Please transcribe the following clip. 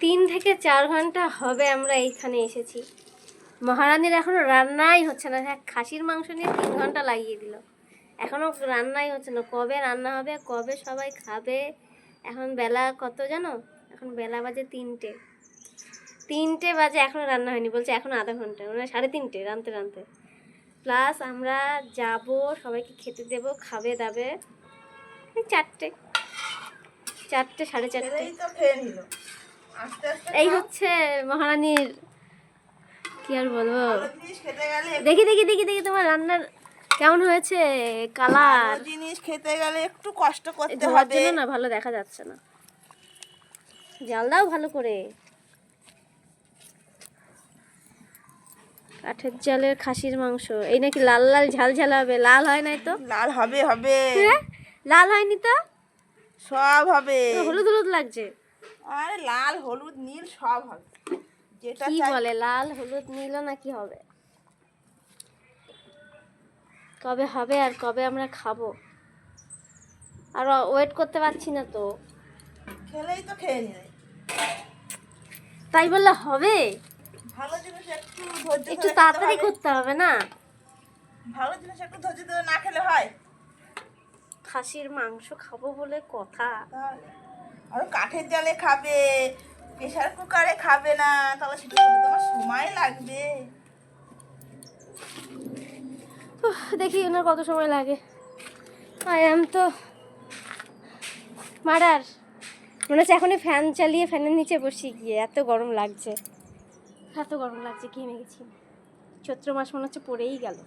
3 থেকে 4 ঘন্টা হবে আমরা এইখানে এসেছি। মহারানীর এখনো রান্নাই হচ্ছে না। হ্যাঁ, খাসির মাংস নিয়ে 3 ঘন্টা লাগিয়ে দিল, এখনো রান্নাই হচ্ছে না। কবে রান্না হবে, কবে সবাই খাবে? এখন বেলা কত জানো? এখন বেলা বাজে 3টে বাজে, এখনো রান্না হয়নি। বলছে এখন আধা ঘন্টা, মানে 3:30 রাঁধতে রাঁধতে। প্লাস আমরা যাব, সবাইকে খেতে দেব, খাবে দাবে 4টে 4:30। এই হচ্ছে মহারানীর, কি আর বলবো। দেখি দেখি দেখি দেখি তোমার রান্নার কেমন হয়েছে। কালার জিনিস খেতে গেলে একটু কষ্ট করতে ধোয়ার হবে। জন্য না ভালো দেখা যাচ্ছে না। জাল দাও ভালো করে। কাঠের জালের খাসির মাংস, এই নাকি লাল লাল ঝাল ঝাল হবে। লাল হয় নাই তো? লাল হবে হবে। লাল হয়নি তো? সব হবে। হলুদ হলুদ লাগছে। আরে লাল হলুদ নীল সব হবে। যেটা কি চাই বলে লাল হলুদ নীল নাকি হবে? কবে হবে আর কবে আমরা খাবো? আর ওয়েট করতে পারছি না তো। খেলেই তো খেয়ে নিবে। তাই বললে হবে? ভালো জিনিস একটু ধৈর্য একটু ধরে খেতে তাড়াতাড়ি হবে। করতে হবে না? ভালো জিনিস একটু ধৈর্য ধরে না খেলে হয়? খাসির মাংস খাবো বলে কথা। তাহলে আর কাঠের জালে খাবে, প্রেসার কুকারে খাবে না, তাহলে সেটা করতে তোমার সময় লাগবে। দেখি ওনার কত সময় লাগে। আই এম তো মার্ডার। মনে হচ্ছে এখনই ফ্যান চালিয়ে ফ্যানের নিচে বসি গিয়ে, এত গরম লাগছে, এত গরম লাগছে, ঘেমে গেছি। চৈত্র মাস মনে হচ্ছে পড়েই গেল।